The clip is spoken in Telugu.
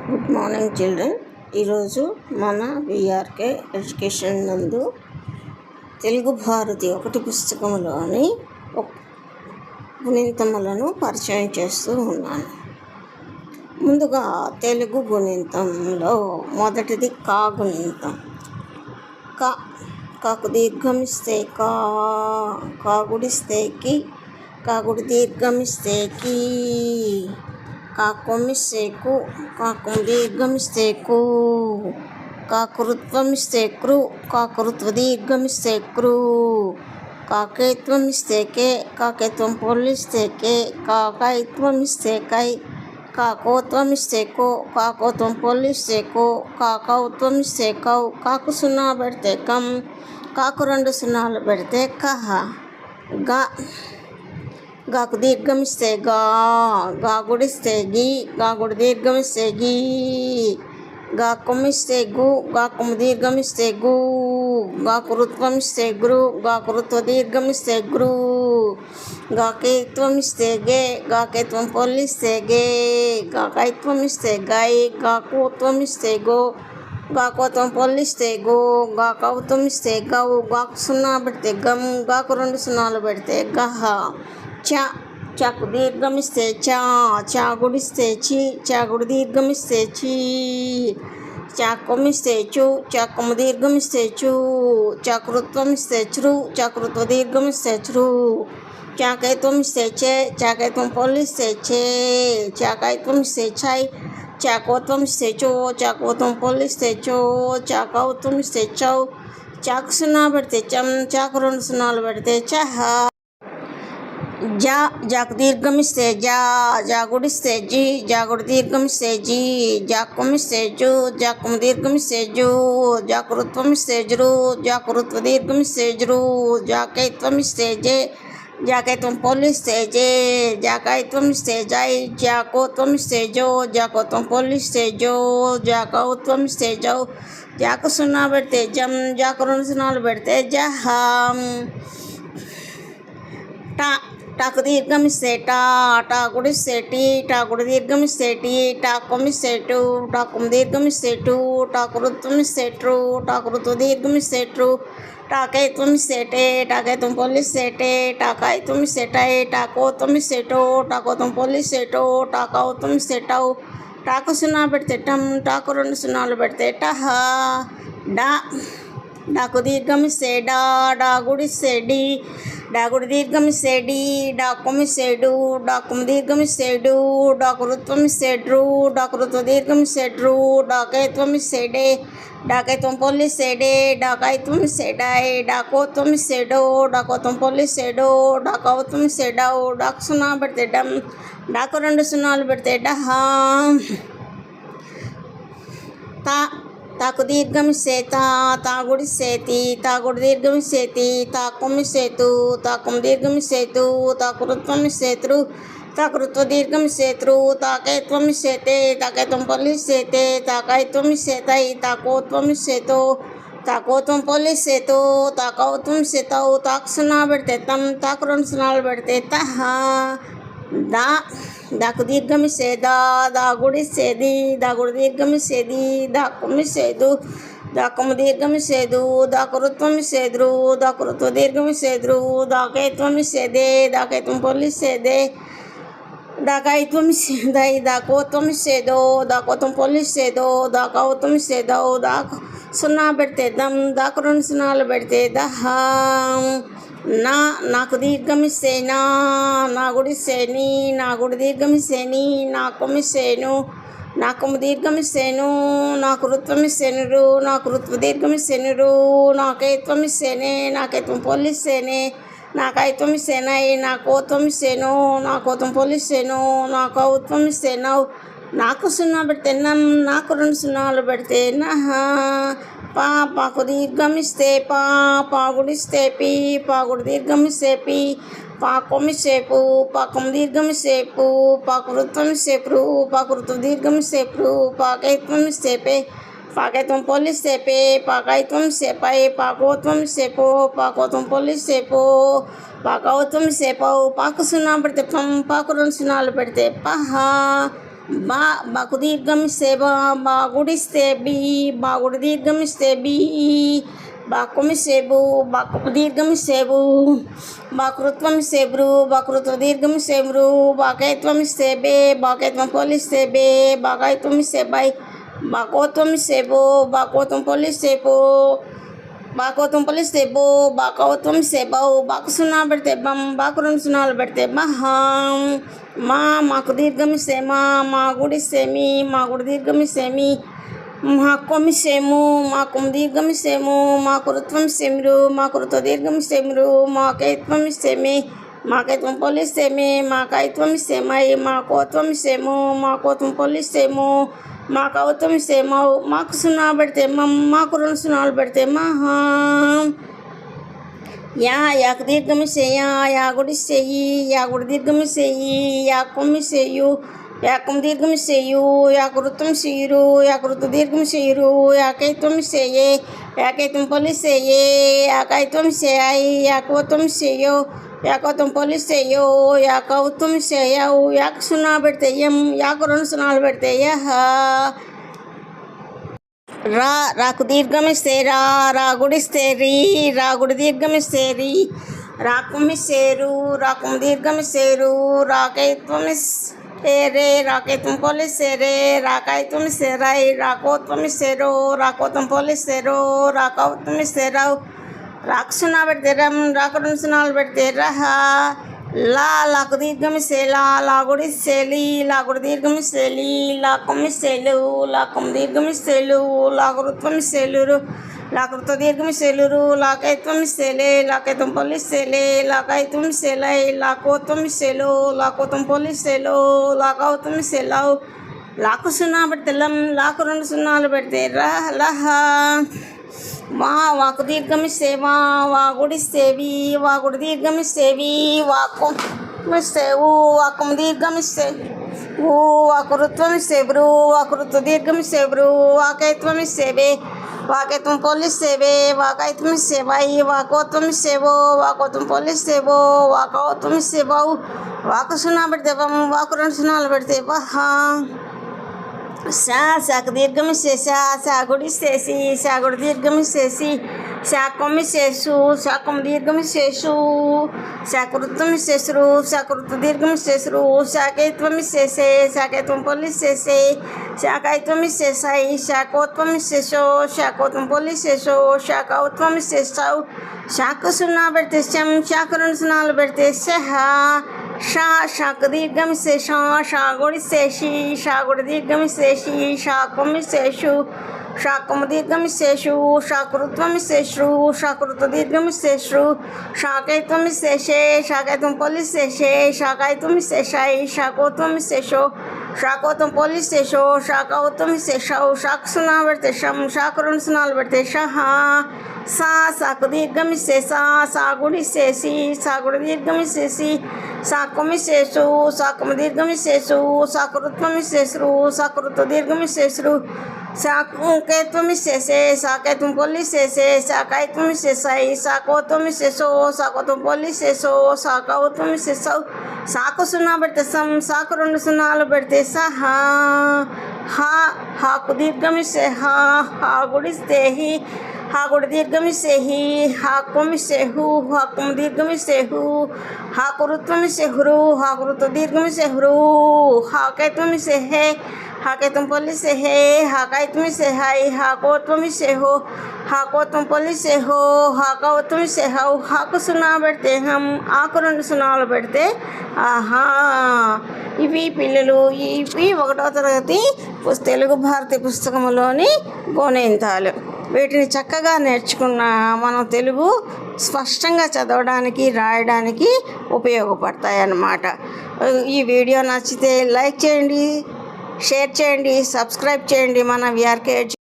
Good morning children. ఈరోజు మన విఆర్కే ఎడ్యుకేషన్ నందు తెలుగు భారతి 1 పుస్తకంలోని గుణింతములను పరిచయం చేస్తూ ఉన్నాను. ముందుగా తెలుగు గుణింతంలో మొదటిది కా గుణింతం. కాకు దీర్ఘమిస్తే కా, కాగుడిస్తే కి, కాగుడి దీర్ఘమిస్తే కీ, కాకొమ్మిస్తే కు, కాకు దీర్ఘమిస్తే కు, కాకురుత్వమిస్తే క్రు, కాకురుత్వ దీర్ఘమిస్తే క్రు, కాకేత్వమిస్తే కే, కాకేత్వం పొల్లిస్తే కే, కాకైత్వమిస్తే కై, కాకోత్వమిస్తే కో, కాకోత్వం పొల్లిస్తే కో, కాకౌత్వమిస్తే కౌ, కాకు 0 పెడితే కం, కాకు 2 0 పెడితే కహ. గాకు దీర్ఘమిస్తే గా, గాగుడిస్తే గి, గాగుడి దీర్ఘమిస్తే గీ, గాకొమ్మిస్తే గు, గాకొమ్ము దీర్ఘమిస్తే గు, గాకురుత్వమిస్తే గ్రు, గాకురుత్వ దీర్ఘమిస్తే గ్రు, గాకేత్వమిస్తే గే, గాకేత్వం పొల్లిస్తే గే, గాకైత్వమిస్తే గై, గాకోత్వమిస్తే గో, గాకోత్వం పొల్లిస్తే గో, గాకౌత్వమిస్తే గౌ, గాకు 0 పెడితే గం, గాకు 2 0 పెడితే గహ. చాకు దీర్ఘమిస్తే చా, చాగుడిస్తే చి, చాగుడి దీర్ఘమిస్తే చీ, చాకొమ్మిస్తే చు, చాకొమ్ము దీర్ఘమిస్తే చూ, చాకృత్వమిస్తే చ్రు, చాకృత్వ దీర్ఘమిస్తే చ్రు, చాకైత్వమిస్తే చే, చాకైత్వం పొల్లిస్తే చే, చాకైత్వమిస్తే చై, చాకోత్వమిస్తే చో, చాకోత్వం పొల్లిస్తే చో, చాకౌత్వమిస్తే చౌ, చాకు 0 పెడితే చం, చాకు 2 0 పెడితే చహ. జాకు దీర్ఘమిస్తే జా, జాగుడిస్తే జీ, జాగుడి దీర్ఘమిస్తే జీ, జాకొమ్మిస్తే జూ, జాకొమ్ము దీర్ఘమిస్తే జూ, జాకృత్వమిస్తే జృ, జాకృత్వ దీర్ఘమిస్తే జృ, జాకైత్వమిస్తే జే, జాకైత్వం పొల్లిస్తే జే, జాకైత్వమిస్తే జై, జాకోత్వమిస్తే జో, జాకోత్వం పొల్లిస్తే జో, జాకౌత్వమిస్తే జౌ, జాకు 0 పెడితే జం, జాకు 2 0 పెడితే జహం. టాకు దీర్ఘమిస్తే టా, టాగుడిస్తే టీ, టాగుడి దీర్ఘమిస్తే టీ, టాకొమ్మిస్తే టు, టాకొమ్ము దీర్ఘమిస్తే టు, టాకురుత్వమిస్తే ట్రు, టాకురుత్వ దీర్ఘమిస్తే ట్రు, టాకైత్వమిస్తే టే, టాకైత్వం పొల్లిస్తే టే, టాకైత్వమిస్తే టై, టాకోత్వమిస్తే టో, టాకోత్వం పొల్లిస్తే టో, టాకౌత్వమిస్తే టౌ, టాకు 0 పెడితే టం, టాకు 2 0 పెడితే టహ. డాకు దీర్ఘమిస్తే డా, డాగుడిస్తే డి, డాగుడి దీర్ఘమిస్తే డి, డాకొమ్మిస్తే డు, డాకొమ్ము దీర్ఘమిస్తే డు, డాకురుత్వమిస్తే డ్రు, డాకురుత్వ దీర్ఘమిస్తే డ్రు, డాకైత్వమిస్తే డే, డాకైత్వం పొల్లిస్తే డే, డాకైత్వమిస్తే డై, డాకోత్వమిస్తే డో, డాకోత్వం పొల్లిస్తే డో, డాకౌత్వమిస్తే డౌ, డాకు 0 పెడితే డం, డాకు 2 0 పెడితే డహ. తాకు దీర్ఘమిస్తే తా, తాగుడిస్తే తి, తాగుడి దీర్ఘమిస్తే తి, తాకొమ్మిస్తే తు, తాకొమ్ము దీర్ఘమిస్తే తు, తాకురుత్వమిస్తే త్రు, తాకురుత్వ దీర్ఘమిస్తే త్రు, తాకైత్వమిస్తే తే, తాకైత్వం పొల్లిస్తే తే, తాకైత్వమిస్తే తై, తాకోత్వమిస్తే తో, తాకోత్వం పొల్లిస్తే తో, తాకౌత్వమిస్తే తౌ, తాకు 0 పెడితే తం, తాకు 2 0 పెడితే తహ. దాకు దీర్ఘమిస్తే దా, దాగుడిస్తే ది, దాగుడి దీర్ఘమిస్తే ది, దాకొమ్మిస్తే దు, దాకొమ్ము దీర్ఘమిస్తే దు, దాకురుత్వమిస్తే ద్రు, దాకురుత్వ దీర్ఘమిస్తే ద్రు, దాకైత్వమిస్తే దే, దాకైత్వం పొల్లిస్తే దే, దాకైత్వమిస్తే దై, దాకోత్వమిస్తే దో, దాకోత్వం పొల్లిస్తే దో, దాకౌత్వమిస్తే దౌ, దాకు 0 పెడితే దం, దాకు 2 0 పెడితే దహ. నాకు దీర్ఘమిస్తే నా, నాగుడిస్తే నీ, నాగుడి దీర్ఘమిస్తే నీ, నాకొమ్మిస్తే ను, నాకొమ్ము దీర్ఘమిస్తే ను, నాకురుత్వమిస్తే నురు, నాకురుత్వ దీర్ఘమిస్తే నురు, నాకైత్వమిస్తే నే, నాకైత్వం పొల్లిస్తే నే, నాకైత్వమిస్తే నై, నాకోత్వమిస్తే నో, నాకోత్వం పొల్లిస్తే నో, నాకౌత్వమిస్తే నౌ, నాకు 0 పెడితే నం, నాకు 2 0 పెడితే నహ. పాకు దీర్ఘమిస్తే పా, పాగుడిస్తే పి, పాగుడి దీర్ఘమిస్తే పి, పాకొమ్మిస్తే పు, పాకొమ్ము దీర్ఘమిస్తే పు, పాకురుత్వమిస్తే ప్రు, పాకురుత్వ దీర్ఘమిస్తే ప్రు, పాకైత్వమిస్తే పే, పాకైత్వం పొల్లిస్తే పే, పాకైత్వమిస్తే పై, పాకోత్వమిస్తే పో, పాకోత్వం పొల్లిస్తే పో, పాకౌత్వమిస్తే పౌ, పాకు 0 పెడితే పం, పాకు 2 0 పెడితే పహ. బాకు దీర్ఘమిస్తే బాగుడిస్తే బాగుడు దీర్ఘమిస్తే బాకుమిస్తే బాకు దీర్ఘమిస్తే బాకృత్వమిస్తే బాకృత్వ దీర్ఘమిస్తే బాకైత్వమిస్తే బాకైత్వం పోలిస్తే బాకైత్వమిస్తే బాకోత్వమిస్తే బాకోత్వం పోలిస్తే బాకోత్వం పోలిస్తే బాకవత్వమిస్తే బాకు సున్నా పెడితే బాకు 2 సున్నాలు పెడితే మాకు దీర్ఘమిస్తే మా గుడిస్తే మా గుడి దీర్ఘమిస్తే మా కొమ్మిసేము మా కొమ్ము దీర్ఘమిస్తేము మా కురుత్వమిస్తే మా కురుత్వ దీర్ఘమిస్తే మాకైత్వమిస్తే మాకైత్వం పోలిస్తే మా కైత్వమిస్తే మా కోత్వమిస్తేము మా కోత్వం పోలిస్తేము మా కౌత్వమిస్తే మాకు సున్నా పెడితే మాకు 2 సున్నాలు పెడితే యాకు దీర్ఘమిస్తే యాగుడిస్తే యాగుడి దీర్ఘమిస్తే యాకొమ్మిసేయు యాకం దీర్ఘమిస్తేయు యాకృత్వమిస్తేయురు యాకృత్వ దీర్ఘమిస్తేయురు యాకైత్వమిస్తే యాకైత్వం పోలిస్తే యాకైత్వమిస్తేయాయి యాకవత్వమిస్తేయో యాకవత్వం పోలిస్తేయో యాకవత్వమిస్తేయావు యాకు సున్నా పెడితే యాకు 2 సున్నాలు పెడితే రాకు దీర్ఘమిస్తే రాగుడిస్తే రాగుడి దీర్ఘమిస్తే రాకుమిస్తేరు రాకుము దీర్ఘమిస్తేరు రాకైత్వమిస్తే రాకైత్వం పోలిస్తే రాకైత్వమిస్తే రాకోత్వమిస్తేరో రాకోత్వం పోలిస్తే రాకౌత్వమిస్తేరావు రాకు సున్నా పెడితే రాకు 2 సున్నాలు పెడితే లాకు దీర్ఘమిస్తే లాగుడిస్తే లాగుడి దీర్ఘమిస్తే లాకొమ్మిస్తేలు లాకొమ్ము దీర్ఘమిస్తేలు లాకృత్వమిస్తేలు లాకృత్వ దీర్ఘమిస్తేలు లాకైత్వమిస్తేలే లాకైత్వం పోలిస్తేలే లాకైత్వమిస్తేలై లాకోత్వమిస్తేలు లాకోత్వం పోలిస్తేలో లాకౌత్వమిస్తేలావు లాకు సున్నా పెడితే లాకు 2 సున్నాలు పెడితే వాకు దీర్ఘమిస్తే వాగుడిస్తేవి వాగుడు దీర్ఘమిస్తేవి వాకొమ్మిస్తేవు వాకము దీర్ఘమిస్తే వాకృత్వమిస్తే వాకృత్వ దీర్ఘమిస్తే వాకైత్వమిస్తేవే వాకైత్వం పోలిస్తేవే వాకైత్వమిస్తేవై వాకోత్వమిస్తేవో వాకోత్వం పోలిస్తేవో వాకౌత్వమిస్తేవావు వాకు సున్నా పెడితే వాకు 2 సున్నాలు పెడితే శాకు దీర్ఘమిస్తే శాగుడిస్తేసి శాగుడు దీర్ఘమిస్తేసి శాకొమ్మిస్తేసు శాకము దీర్ఘమిస్తేసు శాకృత్వమిస్తేసురు శాకృత్వ దీర్ఘమిస్తేసురు శాకైత్వమిస్తేసే శాకైత్వం పోలిస్తేసే శాకైత్వమిస్తేసాయి శాకోత్వమిస్తేసో శాకోత్వం పోలిస్తేసో శాకౌత్వమిస్తేసావు శాకు సున్నా పెడితే శాకు 2 సున్నాలు పెడితే శాకు దీర్ఘమిస్తే షాగుడిస్తేసి షాగుడి దీర్ఘమిస్తేసి శాకొమ్మిస్తేషు శాకము దీర్ఘమిస్తేషు శాకృత్వమిస్తేషు శాకృత్వ దీర్ఘమిస్తేషు శాకైత్వమిస్తేషే శాకైత్వం పోలిస్తేషే శాకైత్వమిస్తేషాయి శాకోత్వమిస్తేషో శాకోత్వం పోలిస్తేషో శాకౌత్వమిస్తేషావు శాకు సున్నా పెడితే శాకు 2 సున్నాలు పెడితే సాకు దీర్ఘమిస్తే సాగుడిస్తేసి సాగుడి దీర్ఘమిస్తేసి సాకొమ్మిస్తేసు సాకము దీర్ఘమిస్తేసు సాకృత్వమిస్తేసురు సాకృత్వ దీర్ఘమిస్తేసురు శాకైత్వమిస్తేసే శాకైత్వం పోలిస్తేసే శాకైత్వమిస్తేసాయి శాకోత్వమిస్తేసో శాకోత్వం పోలిస్తేసో శాకౌత్వమిస్తేసావు శాకు సున్నా పెడితే శాకు 2 సున్నాలు పెడితే హాకు దీర్ఘమిస్తే హాగుడిస్తే హాగుడి దీర్ఘమిస్తేహి హాకొమ్మిస్తేహు హాకము దీర్ఘమిస్తేహు హాకృత్వమిస్తేహురు హాకృత్వ దీర్ఘమిస్తేహురు హాకైత్వమిస్తేహే హాకైత్వం పోలిస్తేహే హాకైత్వమిస్తేహాయి హాకోత్వమిస్తేహో హాకోత్వం పోలిస్తేహో హాకౌత్వమిస్తేహావు హాకు సున్నా పెడితే ఆకు 2 సున్నాలు పెడితే ఇవి పిల్లలు ఇవి 1వ తరగతి తెలుగు భారతి పుస్తకంలోని గోణింతాలు. వీటిని చక్కగా నేర్చుకున్న మనం తెలుగు స్పష్టంగా చదవడానికి రాయడానికి ఉపయోగపడతాయి అన్నమాట. ఈ వీడియో నచ్చితే లైక్ చేయండి, షేర్ చేయండి, సబ్స్క్రైబ్ చేయండి మన విఆర్కే